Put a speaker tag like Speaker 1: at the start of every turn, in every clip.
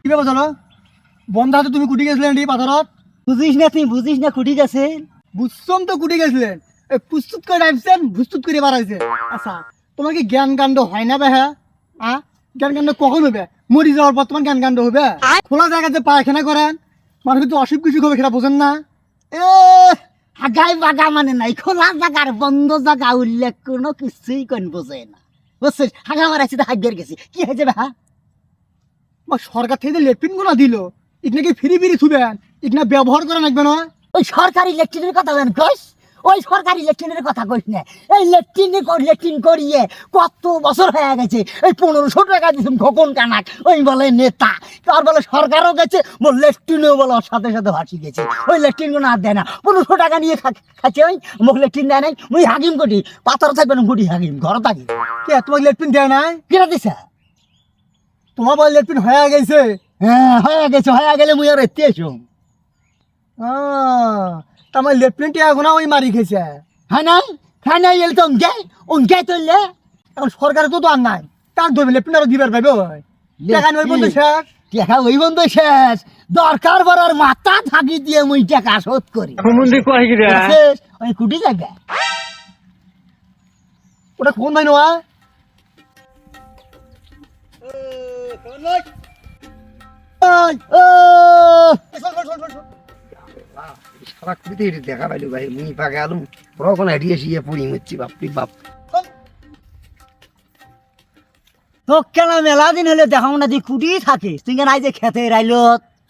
Speaker 1: কি ব্যাপার চলো বন্ধা হাতে তুমি কুটি গেছিলেন এই পাথরত?
Speaker 2: বুঝিস না তুই বুঝিস না কুটি গেছে
Speaker 1: বুঝছম তো কুটি গেছিলেন, এই প্রস্তুত করে ডাইবছেন প্রস্তুত করে বাড়াইছে। আচ্ছা তোমার কি জ্ঞান কাণ্ড হয় না বেহা? জ্ঞান কাণ্ড কখন হবে? মরি যাওয়ার পর তোমার জ্ঞান কাণ্ড হবে? খোলা জায়গাতে পায়খানা করেন, মানুষ কিন্তু অসুখ বিসুখ হবে, সেটা বোঝেন না?
Speaker 2: এ হাগাই বাগা মানে নাই, খোলা জায়গার বন্ধ জায়গা উল্লেখ কোনো কিছুই কোন বোঝে না। বুঝছিস, হাগা মারাইছি তো হাগের গেছি, কি হয়েছে ভাই?
Speaker 1: সরকার থেকে লেট্রিন গুলো দিল, ইটনাকে ফিরি ফিরি থুবেন, ইটনা ব্যবহার করা লাগবে না?
Speaker 2: ওই সরকারি লেট্রিনের কথা বলেন কইস, ওই সরকারি লেট্রিনের কথা কইস না। এই লেট্রিন করিয়ে কত বছর হয়ে গেছে, এই 1500 টাকা দিয়েছেন খোকন কানাক, ওই বলে নেতা, তার বলে সরকারও গেছে, মোর লেট্রিনও বলে ওর সাথে সাথে ভাসি গেছে। ওই লেট্রিন গুলো আর দেয় না, 1500 টাকা নিয়ে খাচ্ছে, ওই মোক লেট্রিন দেয় নাই। মুই হাগিম কোটি পাথর থাকবেন গুটি হাগিম ঘর থাকি।
Speaker 1: কে তোমাকে লেট্রিন দেয় নাই?
Speaker 2: কিনা দিছে?
Speaker 1: তোমার বলে লেট্রিন হয়ে গেছে?
Speaker 2: হ্যাঁ হয়ে গেছে, হয়ে গেলে মুই আর এতে এসুম।
Speaker 1: তোমার লেট্রিনটি এখন ওই মারি খেয়েছে।
Speaker 2: হ্যাঁ নাই এলে তো উনকে তুললে।
Speaker 1: এখন সরকার তো আর নাই, তার ধরবে লেট্রিন আরো দিবার পাইবে। টাকা নই বন্ধু শেষ,
Speaker 2: টাকা ওই বন্ধ শেষ, দরকার বড়ার মাথা থাকি দিয়ে মুই টাকা শোধ করি। ওই কুটি জায়গা
Speaker 1: ওটা কোন ভাই নোয়া?
Speaker 3: দেখা পাইলো ভাই, মুই পাকে আলুম রকম হারিয়ে শিয়ে পড়ি মরছি, বাপরি বাপ।
Speaker 2: তো কেন মেলা দিন হলে দেখাও না দি কুটি থাকিস তুই কেন যে খেতে রাইল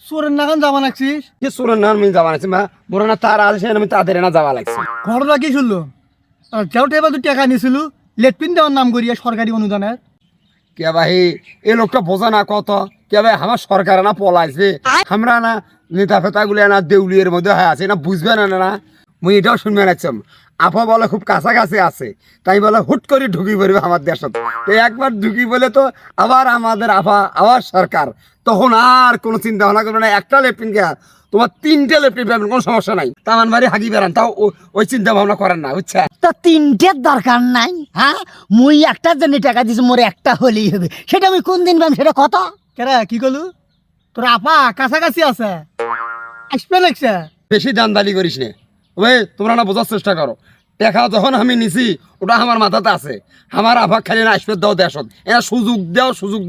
Speaker 1: চোরের নাগান যাবা লাগছিস?
Speaker 3: যে সোরের নাম আমি যাওয়া লাগছে, মা বড় না তার আসে আমি তাদের না যাওয়া লাগছে।
Speaker 1: ঘটনা কি শুনলো? যেটা এবার তুই টাকা নিয়েছিল লেট্রিন দেওয়ার নাম করিয়া সরকারি অনুদানের।
Speaker 3: কে ভাই এই লোকটা বোঝা না কত, কে ভাই আমার সরকার না পলাইছে, আমরা না নেতা ফেতা গুলি না দেউলির মধ্যে হয়ে আছে না, বুঝবে না না মুই এটাও শুনবে নাচ্ছাম। আফা বলে খুব কাছাকাছি আছে, তাই বলে হুট করে ঢুকি পড়বে আমার দেশত। তো একবার ঢুকি বলে তো আবার আমাদের আফা আবার সরকার, তখন আর কোনো চিন্তা ভাবনা করবে না। একটা লেফটিন কে তোমার 3টে লেফটিন পাবেন, কোনো সমস্যা নাই। তামান বাড়ি হাগি বেড়ান, তাও ওই চিন্তা ভাবনা করেন না, বুঝছে?
Speaker 2: তা 3টের দরকার নাই। হ্যাঁ মুই একটার জন্য টাকা দিছি, মোর একটা হলেই হবে, সেটা আমি কোন দিন পাম সেটা কত?
Speaker 1: কেরা কি করলু? তোর আপা কাছাকাছি আছে, আসবে লাগছে।
Speaker 3: বেশি দান্দালি করিস নে ওই, তোমরা না বোঝার চেষ্টা করো। টাকা যখন আমি নিছি ওটা আমার মাথাতে আছে, আমার আভাগ খালি না আসবে দাও দেশত, এরা সুযোগ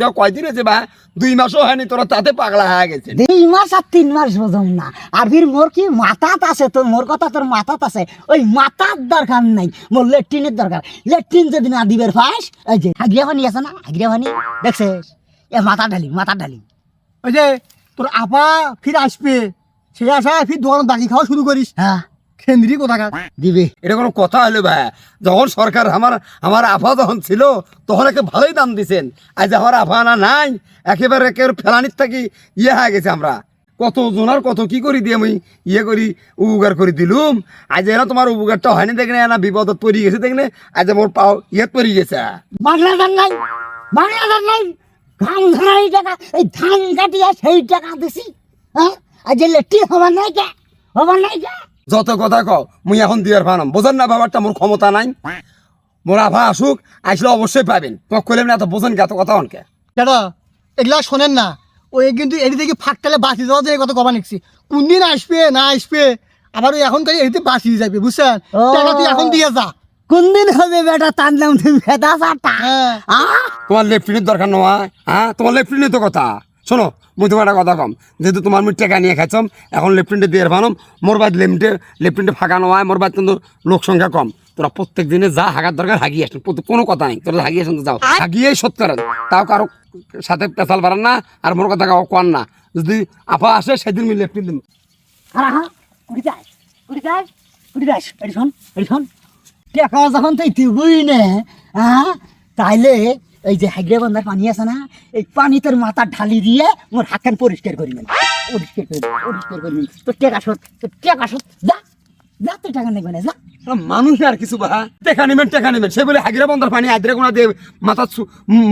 Speaker 3: দাও কয়দিন আছে বা 2 মাসও হয়নি, তোরা তাতে পাগলা হয়ে গেছে।
Speaker 2: 2 মাস আর 3 মাস বোঝম না, আর ফির মোর কি মাথাত আছে, তোর মোর কথা তোর মাথাত আছে, ওই মাথার দরকার নাই, মোর লেট্রিনের দরকার। লেট্রিন যদি না দিবের ফাঁস, এই যে হাগিয়া পানি আছে না, হাগিয়া পানি দেখছিস, এ মাথা ঢালি।
Speaker 1: ওই যে তোর আপা ফির আসবে, সে আসা ফির দোকান বাকি খাওয়া শুরু করিস।
Speaker 2: হ্যাঁ
Speaker 1: খেন্দ্রি কোথাকার
Speaker 2: দিবে।
Speaker 3: এটা কোনো কথা হলো ভাই? যখন সরকার আমার আফা যখন ছিল তখন একে ভালোই দাম দিছেন, আজ আমার আফা না নাই, একেবারে ফেলানির থাকি হয়ে গেছে। আমরা কত জোনার কত কি করি দিয়ে আমি করি উপকার করে দিলুম, আজ এরা তোমার উপকারটা হয়নি দেখনে, না বিপদত পড়ে গেছে দেখনে, আজ মোর পাও পড়ে গেছে।
Speaker 2: বাংলাদেশ নাই ধান ধরাই টাকা, এই ধান কাটিয়া সেই টাকা দিছি। হ্যাঁ আর যে লেট্রিন হবার নাই কে?
Speaker 3: যত কথা কও মুই এখন দিয়ার ফানাম, বোঝেন না ব্যাপারটা, মোর ক্ষমতা নাই। মোর আভা আসুক, আসলে অবশ্যই পাবেন, তোমাকে কইলাম না এত বোঝেন কে এত কথা অনকে?
Speaker 1: কেডা এগুলা শোনেন না, ওই কিন্তু এটি থেকে ফাঁকটালে বাঁচি যাওয়া যায়, কত কবা নিচ্ছি। কোন দিন আসবে না আসবে, আবার ওই এখন কাজে এটিতে বাঁচি যাবে, বুঝছেন? টাকা তুই এখন দিয়ে যা।
Speaker 2: কোন দিন হবে বেটা তার নাম তুমি ভেদা চাটা?
Speaker 3: তোমার লেফটিনের দরকার নয়, হ্যাঁ তোমার লেফটিনের তো কথা শোনো। মুই তোমার একটা কথা কম, যেহেতু তোমার মুই টাকা নিয়ে খাইছম, এখন লেফটিনটা দিয়ে ভানো, মোর বাদ লেফটিনটা ফাঁকা নয়, মোর বাদ কিন্তু লোক সংখ্যা কম। তোরা প্রত্যেক দিনে যা হাগার দরকার হাগিয়ে আসেন, কোনো কথা নেই, তোরা হাগিয়ে আসেন, যাও হাগিয়েই শোধ করেন, তাও কারো সাথে পেশাল বাড়ান না, আর মোর কথা কাউ কন না। যদি আপা আসে সেদিন আমি লেফটিন দিন।
Speaker 2: টাকা যখন তুই দিবই না, হ্যাঁ তাইলে এই যে হাগড়ে বন্ধার পানি আছে না, এই পানি তোর মাথা ঢালি দিয়ে মোর হাতখান পরিষ্কার করিবেন, তোর টাকা শোধ যা তুই টাকা নেবে না, যা।
Speaker 3: মানুষ আর কিছু বা টাকা নেবেন সে বলে হাগিরা বন্ধার পানি আদ্রে কোনা দিয়ে মাথা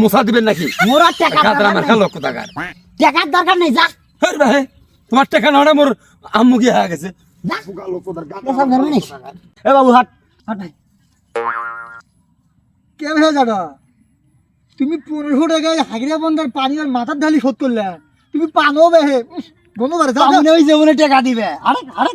Speaker 3: মোছা দিবেন নাকি?
Speaker 2: মোর টাকা
Speaker 3: লক্ষ টাকার
Speaker 2: টাকার দরকার নেই, যা।
Speaker 3: ভাই তোমার টাকা নয়, মোর আম্মু কি হয়ে গেছে।
Speaker 2: এ বাবু হাট ভাই,
Speaker 1: কে ভাই জানো তুমি 1500 টাকায় হাগিরা বন্ধার পানি আর মাথার ঢালি শোধ করলে তুমি পানো বেহে বন্ধু বারে যাও
Speaker 2: সামনে ওই জীবনে টাকা দিবে আরে আরে